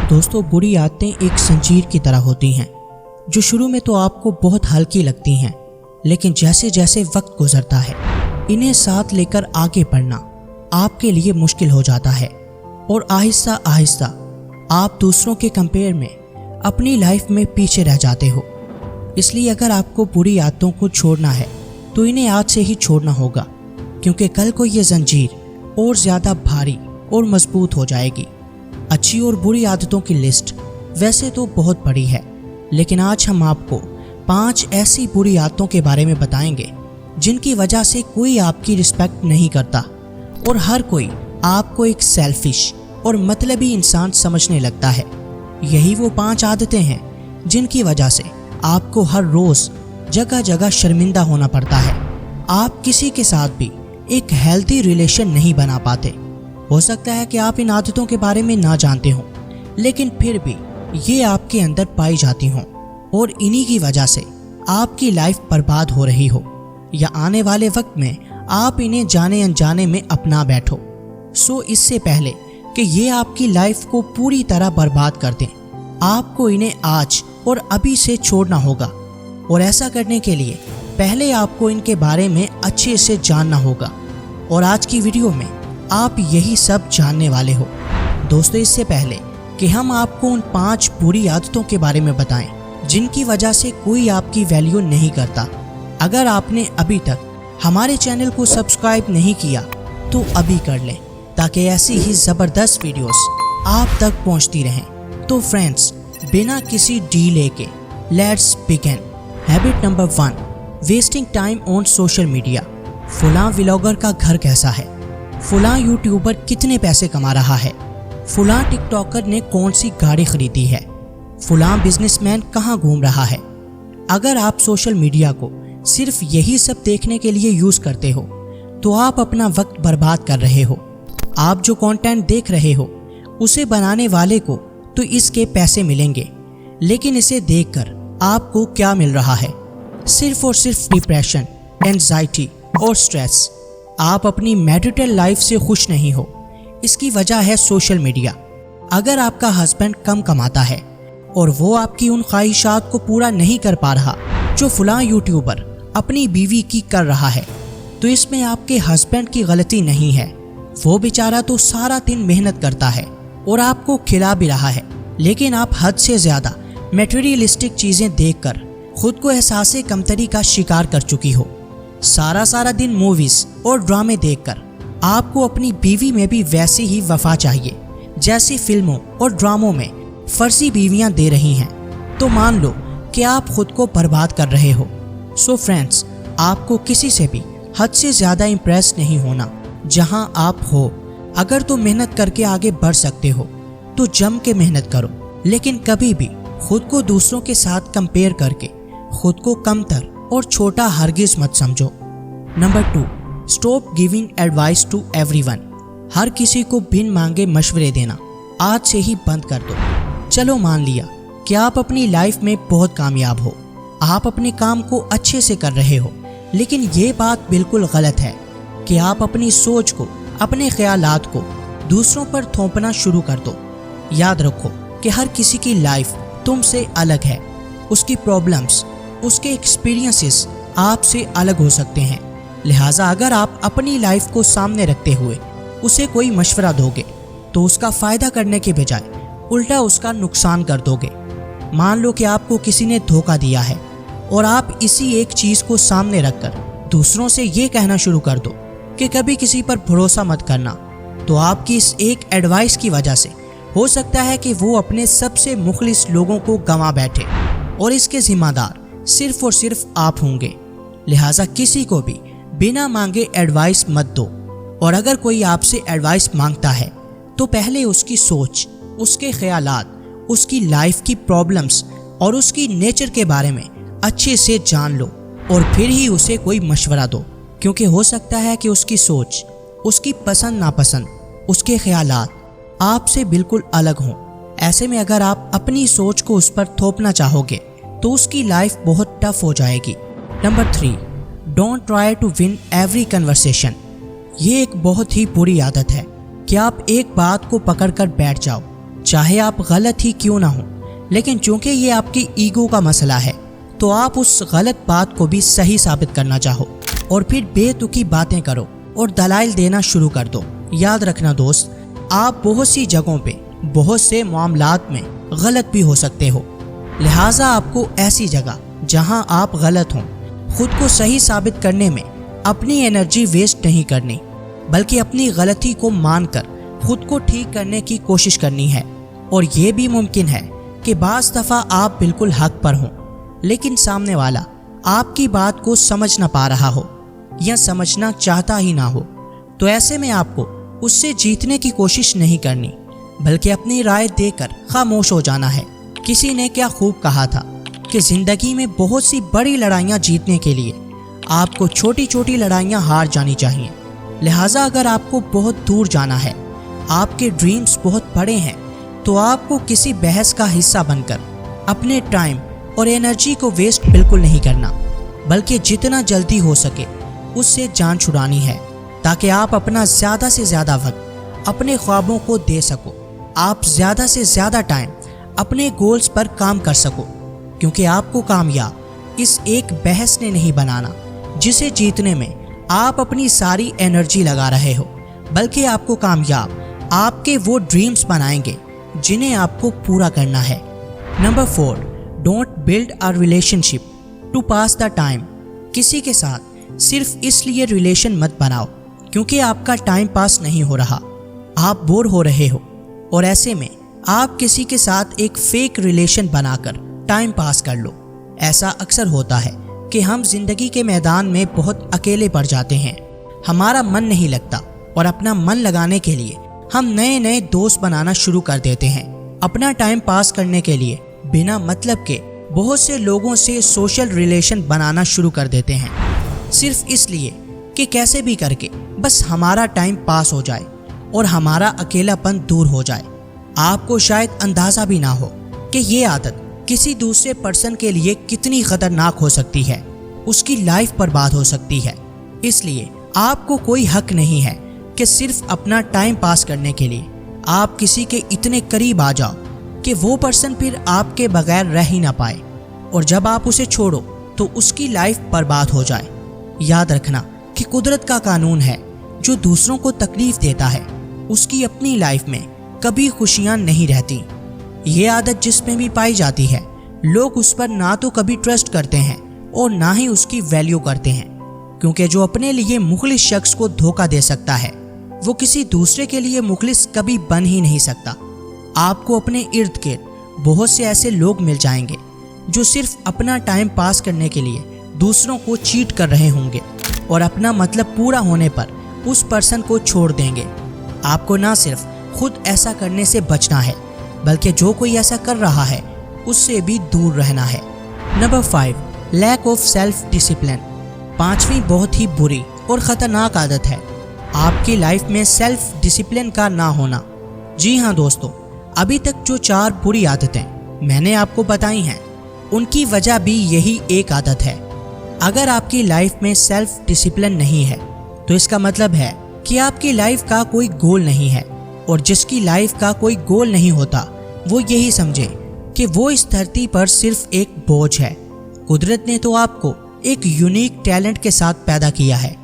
दोस्तों, बुरी आदतें एक जंजीर की तरह होती हैं जो शुरू में तो आपको बहुत हल्की लगती हैं, लेकिन जैसे जैसे वक्त गुजरता है इन्हें साथ लेकर आगे बढ़ना आपके लिए मुश्किल हो जाता है और आहिस्ता आहिस्ता आप दूसरों के कंपेयर में अपनी लाइफ में पीछे रह जाते हो। इसलिए अगर आपको बुरी आदतों को छोड़ना है तो इन्हें आज से ही छोड़ना होगा, क्योंकि कल को ये जंजीर और ज़्यादा भारी और मजबूत हो जाएगी। अच्छी और बुरी आदतों की लिस्ट वैसे तो बहुत बड़ी है, लेकिन आज हम आपको 5 ऐसी बुरी आदतों के बारे में बताएंगे जिनकी वजह से कोई आपकी रिस्पेक्ट नहीं करता और हर कोई आपको एक सेल्फिश और मतलबी इंसान समझने लगता है। यही वो 5 आदतें हैं जिनकी वजह से आपको हर रोज़ जगह जगह शर्मिंदा होना पड़ता है। आप किसी के साथ भी एक हेल्थी रिलेशन नहीं बना पाते। हो सकता है कि आप इन आदतों के बारे में ना जानते हो, लेकिन फिर भी ये आपके अंदर पाई जाती हों और इन्हीं की वजह से आपकी लाइफ बर्बाद हो रही हो या आने वाले वक्त में आप इन्हें जाने अनजाने में अपना बैठो। सो इससे पहले कि ये आपकी लाइफ को पूरी तरह बर्बाद कर दें, आपको इन्हें आज और अभी से छोड़ना होगा। और ऐसा करने के लिए पहले आपको इनके बारे में अच्छे से जानना होगा और आज की वीडियो में आप यही सब जानने वाले हो। दोस्तों, इससे पहले कि हम आपको उन 5 बुरी आदतों के बारे में बताएं जिनकी वजह से कोई आपकी वैल्यू नहीं करता, अगर आपने अभी तक हमारे चैनल को सब्सक्राइब नहीं किया तो अभी कर लें, ताकि ऐसी ही ज़बरदस्त वीडियोस आप तक पहुंचती रहें। तो फ्रेंड्स, बिना किसी डीले के let's begin. Habit number 1, wasting time on social media. फलां व्लॉगर का घर कैसा है, फलां यूट्यूबर कितने पैसे कमा रहा है, फलां टिकटॉकर ने कौन सी गाड़ी खरीदी है, फलां बिजनेसमैन कहाँ घूम रहा है। अगर आप सोशल मीडिया को सिर्फ यही सब देखने के लिए यूज़ करते हो तो आप अपना वक्त बर्बाद कर रहे हो। आप जो कंटेंट देख रहे हो उसे बनाने वाले को तो इसके पैसे मिलेंगे, लेकिन इसे देखकर आपको क्या मिल रहा है? सिर्फ और सिर्फ डिप्रेशन, एंजाइटी और स्ट्रेस। आप अपनी मैरिटल लाइफ से खुश नहीं हो, इसकी वजह है सोशल मीडिया। अगर आपका हस्बैंड कम कमाता है और वो आपकी उन ख्वाहिशात को पूरा नहीं कर पा रहा जो फलां यूट्यूबर अपनी बीवी की कर रहा है, तो इसमें आपके हस्बैंड की गलती नहीं है। वो बेचारा तो सारा दिन मेहनत करता है और आपको खिला भी रहा है, लेकिन आप हद से ज़्यादा मटेरियलिस्टिक चीज़ें देखकर खुद को एहसास कमतरी का शिकार कर चुकी हो। सारा दिन मूवीज़ और ड्रामे देखकर आपको अपनी बीवी में भी वैसी ही वफा चाहिए जैसी फिल्मों और ड्रामों में फर्जी बीवियां दे रही हैं, तो मान लो कि आप खुद को बर्बाद कर रहे हो। सो फ्रेंड्स, आपको किसी से भी हद से ज़्यादा इम्प्रेस नहीं होना। जहां आप हो, अगर तो मेहनत करके आगे बढ़ सकते हो तो जम के मेहनत करो, लेकिन कभी भी खुद को दूसरों के साथ कंपेयर करके खुद को कमतर और छोटा हरगिज मत समझो। Number 2, stop giving advice to everyone. हर किसी को बिन मांगे मशवरे देना आज से ही बंद कर दो। चलो मान लिया कि आप अपनी लाइफ में बहुत कामयाब हो, आप अपने काम को अच्छे से कर रहे हो, लेकिन ये बात बिल्कुल गलत है कि आप अपनी सोच को, अपने ख्यालात को दूसरों पर थोपना शुरू कर दो। याद रखो कि हर किसी की लाइफ तुमसे अलग है, उसकी प्रॉब्लम्स, उसके एक्सपीरियंसेस आपसे अलग हो सकते हैं। लिहाजा अगर आप अपनी लाइफ को सामने रखते हुए उसे कोई मशवरा दोगे तो उसका फ़ायदा करने के बजाय उल्टा उसका नुकसान कर दोगे। मान लो कि आपको किसी ने धोखा दिया है और आप इसी एक चीज़ को सामने रखकर दूसरों से ये कहना शुरू कर दो कि कभी किसी पर भरोसा मत करना, तो आपकी इस एक एडवाइस की वजह से हो सकता है कि वो अपने सबसे मुखलिस लोगों को गंवा बैठे और इसके जिम्मेदार सिर्फ और सिर्फ आप होंगे। लिहाजा किसी को भी बिना मांगे एडवाइस मत दो, और अगर कोई आपसे एडवाइस मांगता है तो पहले उसकी सोच, उसके ख्यालात, उसकी लाइफ की प्रॉब्लम्स और उसकी नेचर के बारे में अच्छे से जान लो और फिर ही उसे कोई मशवरा दो, क्योंकि हो सकता है कि उसकी सोच, उसकी पसंद नापसंद, उसके ख्यालात आपसे बिल्कुल अलग हों। ऐसे में अगर आप अपनी सोच को उस पर थोपना चाहोगे तो उसकी लाइफ बहुत टफ हो जाएगी। Number 3, don't try to win every conversation. ये एक बहुत ही बुरी आदत है कि आप एक बात को पकड़कर बैठ जाओ चाहे आप गलत ही क्यों ना हो, लेकिन चूंकि ये आपकी ईगो का मसला है तो आप उस गलत बात को भी सही साबित करना चाहो और फिर बेतुकी बातें करो और दलाइल देना शुरू कर दो। याद रखना दोस्त, आप बहुत सी जगहों पे बहुत से मामलात में गलत भी हो सकते हो, लिहाजा आपको ऐसी जगह जहां आप गलत हों खुद को सही साबित करने में अपनी एनर्जी वेस्ट नहीं करनी, बल्कि अपनी गलती को मानकर खुद को ठीक करने की कोशिश करनी है। और ये भी मुमकिन है कि बाज़ दफ़ा आप बिल्कुल हक पर हों, लेकिन सामने वाला आपकी बात को समझ ना पा रहा हो या समझना चाहता ही ना हो, तो ऐसे में आपको उससे जीतने की कोशिश नहीं करनी, बल्कि अपनी राय देकर खामोश हो जाना है। किसी ने क्या खूब कहा था कि ज़िंदगी में बहुत सी बड़ी लड़ाइयाँ जीतने के लिए आपको छोटी छोटी लड़ाइयाँ हार जानी चाहिए। लिहाजा अगर आपको बहुत दूर जाना है, आपके ड्रीम्स बहुत बड़े हैं, तो आपको किसी बहस का हिस्सा बनकर अपने टाइम और एनर्जी को वेस्ट बिल्कुल नहीं करना, बल्कि जितना जल्दी हो सके उससे जान छुड़ानी है, ताकि आप अपना ज़्यादा से ज़्यादा वक्त अपने ख्वाबों को दे सको, आप ज़्यादा से ज़्यादा टाइम अपने गोल्स पर काम कर सको। क्योंकि आपको कामयाब इस एक बहस ने नहीं बनाना जिसे जीतने में आप अपनी सारी एनर्जी लगा रहे हो, बल्कि आपको कामयाब आपके वो ड्रीम्स बनाएंगे जिन्हें आपको पूरा करना है। Number 4, don't build a relationship to pass the time. किसी के साथ सिर्फ इसलिए रिलेशन मत बनाओ क्योंकि आपका टाइम पास नहीं हो रहा, आप बोर हो रहे हो, और ऐसे में आप किसी के साथ एक फेक रिलेशन बनाकर टाइम पास कर लो। ऐसा अक्सर होता है कि हम जिंदगी के मैदान में बहुत अकेले पड़ जाते हैं, हमारा मन नहीं लगता, और अपना मन लगाने के लिए हम नए नए दोस्त बनाना शुरू कर देते हैं। अपना टाइम पास करने के लिए बिना मतलब के बहुत से लोगों से सोशल रिलेशन बनाना शुरू कर देते हैं, सिर्फ इसलिए कि कैसे भी करके बस हमारा टाइम पास हो जाए और हमारा अकेलापन दूर हो जाए। आपको शायद अंदाज़ा भी ना हो कि ये आदत किसी दूसरे पर्सन के लिए कितनी खतरनाक हो सकती है, उसकी लाइफ बर्बाद हो सकती है। इसलिए आपको कोई हक नहीं है कि सिर्फ अपना टाइम पास करने के लिए आप किसी के इतने करीब आ जाओ कि वो पर्सन फिर आपके बगैर रह ही ना पाए, और जब आप उसे छोड़ो तो उसकी लाइफ बर्बाद हो जाए। याद रखना कि कुदरत का कानून है, जो दूसरों को तकलीफ देता है उसकी अपनी लाइफ में कभी खुशियाँ नहीं रहती। ये आदत जिसमें भी पाई जाती है, लोग उस पर ना तो कभी ट्रस्ट करते हैं और ना ही उसकी वैल्यू करते हैं, क्योंकि जो अपने लिए मुखलिस शख्स को धोखा दे सकता है वो किसी दूसरे के लिए मुखलिस कभी बन ही नहीं सकता। आपको अपने इर्द गिर्द बहुत से ऐसे लोग मिल जाएंगे जो सिर्फ अपना टाइम पास करने के लिए दूसरों को चीट कर रहे होंगे और अपना मतलब पूरा होने पर उस पर्सन को छोड़ देंगे। आपको ना सिर्फ खुद ऐसा करने से बचना है, बल्कि जो कोई ऐसा कर रहा है उससे भी दूर रहना है। Number 5, lack of self discipline. 5वीं बहुत ही बुरी और ख़तरनाक आदत है आपकी लाइफ में सेल्फ डिसिप्लिन का ना होना। जी हाँ दोस्तों, अभी तक जो 4 बुरी आदतें मैंने आपको बताई हैं, उनकी वजह भी यही एक आदत है। अगर आपकी लाइफ में सेल्फ डिसिप्लिन नहीं है तो इसका मतलब है कि आपकी लाइफ का कोई गोल नहीं है, और जिसकी लाइफ का कोई गोल नहीं होता वो यही समझे कि वो इस धरती पर सिर्फ एक बोझ है। कुदरत ने तो आपको एक यूनिक टैलेंट के साथ पैदा किया है,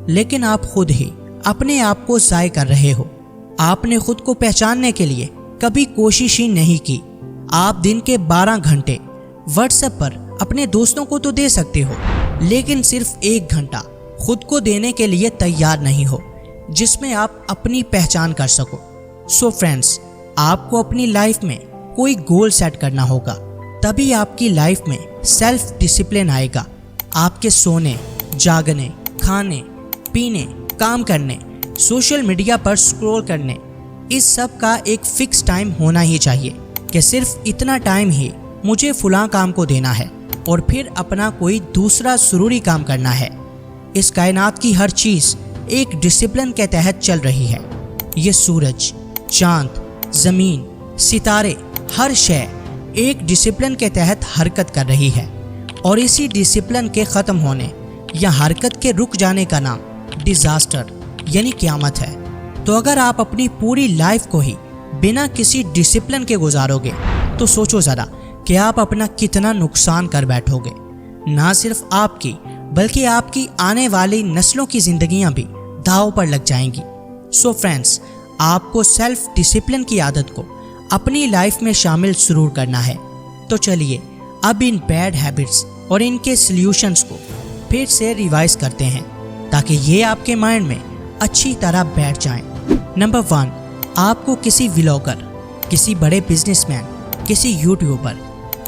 लेकिन आप खुद ही अपने आप को ज़ाय कर रहे हो। आपने खुद को पहचानने के लिए कभी कोशिश ही नहीं की। आप दिन के 12 घंटे व्हाट्सएप पर अपने दोस्तों को तो दे सकते हो, लेकिन सिर्फ 1 घंटा खुद को देने के लिए तैयार नहीं हो जिसमें आप अपनी पहचान कर सको। सो फ्रेंड्स, आपको अपनी लाइफ में कोई गोल सेट करना होगा, तभी आपकी लाइफ में सेल्फ डिसिप्लिन आएगा। आपके सोने, जागने, खाने, पीने, काम करने, सोशल मीडिया पर स्क्रॉल करने, इस सब का एक फिक्स टाइम होना ही चाहिए कि सिर्फ इतना टाइम ही मुझे फलां काम को देना है और फिर अपना कोई दूसरा ज़रूरी काम करना है। इस कायनात की हर चीज़ एक डिसिप्लिन के तहत चल रही है। ये सूरज, चांद, ज़मीन, सितारे, हर शय एक डिसिप्लिन के तहत हरकत कर रही है, और इसी डिसिप्लिन के ख़त्म होने या हरकत के रुक जाने का नाम डिज़ास्टर यानी क़यामत है। तो अगर आप अपनी पूरी लाइफ को ही बिना किसी डिसिप्लिन के गुजारोगे तो सोचो ज़रा कि आप अपना कितना नुकसान कर बैठोगे। ना सिर्फ आपकी बल्कि आपकी आने वाली नस्लों की ज़िंदगियां भी दांव पर लग जाएंगी। सो फ्रेंड्स, आपको सेल्फ डिसिप्लिन की आदत को अपनी लाइफ में शामिल ज़रूर करना है। तो चलिए अब इन बैड हैबिट्स और इनके सल्यूशंस को फिर से रिवाइज करते हैं ताकि ये आपके माइंड में अच्छी तरह बैठ जाएं। नंबर 1, आपको किसी व्लॉगर, किसी बड़े बिजनेसमैन, किसी यूट्यूबर,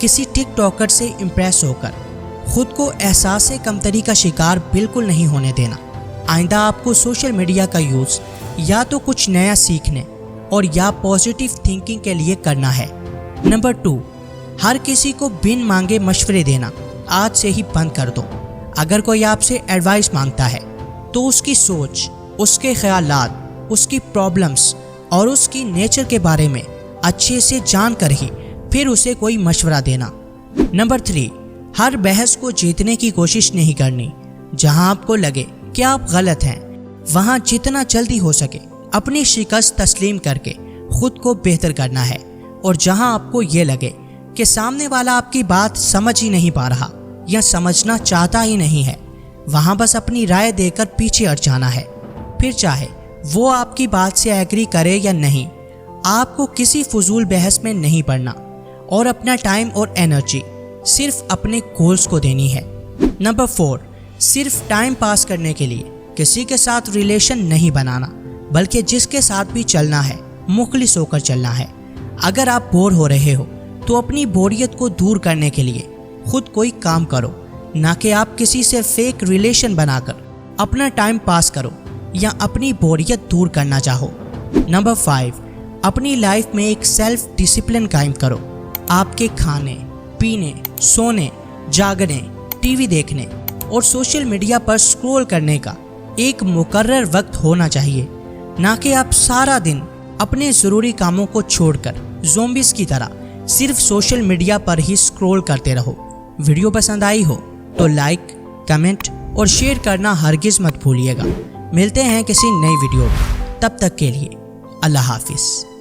किसी टिकटॉकर से इम्प्रेस होकर खुद को एहसास कमतरी का शिकार बिल्कुल नहीं होने देना। आइंदा आपको सोशल मीडिया का यूज़ या तो कुछ नया सीखने और या पॉजिटिव थिंकिंग के लिए करना है। नंबर 2, हर किसी को बिन मांगे मशवरे देना आज से ही बंद कर दो। अगर कोई आपसे एडवाइस मांगता है तो उसकी सोच, उसके ख्यालात, उसकी प्रॉब्लम्स और उसकी नेचर के बारे में अच्छे से जानकर ही फिर उसे कोई मशवरा देना। नंबर 3, हर बहस को जीतने की कोशिश नहीं करनी। जहां आपको लगे कि आप गलत हैं, वहां जितना जल्दी हो सके अपनी शिकस्त तस्लीम करके खुद को बेहतर करना है। और जहां आपको ये लगे कि सामने वाला आपकी बात समझ ही नहीं पा रहा या समझना चाहता ही नहीं है, वहां बस अपनी राय देकर पीछे हट जाना है। फिर चाहे वो आपकी बात से एग्री करे या नहीं, आपको किसी फजूल बहस में नहीं पड़ना और अपना टाइम और एनर्जी सिर्फ अपने गोल्स को देनी है। नंबर 4, सिर्फ टाइम पास करने के लिए किसी के साथ रिलेशन नहीं बनाना, बल्कि जिसके साथ भी चलना है मुखलिस होकर चलना है। अगर आप बोर हो रहे हो तो अपनी बोरियत को दूर करने के लिए खुद कोई काम करो, ना कि आप किसी से फेक रिलेशन बनाकर अपना टाइम पास करो या अपनी बोरियत दूर करना चाहो। नंबर 5, अपनी लाइफ में एक सेल्फ डिसिप्लिन कायम करो। आपके खाने, पीने, सोने, जागने, टीवी देखने और सोशल मीडिया पर स्क्रॉल करने का एक मुकर्रर वक्त होना चाहिए, ना कि आप सारा दिन अपने ज़रूरी कामों को छोड़कर ज़ोंबीज़ की तरह सिर्फ सोशल मीडिया पर ही स्क्रॉल करते रहो। वीडियो पसंद आई हो तो लाइक, कमेंट और शेयर करना हरगिज़ मत भूलिएगा। मिलते हैं किसी नई वीडियो में, तब तक के लिए अल्लाह हाफिज़।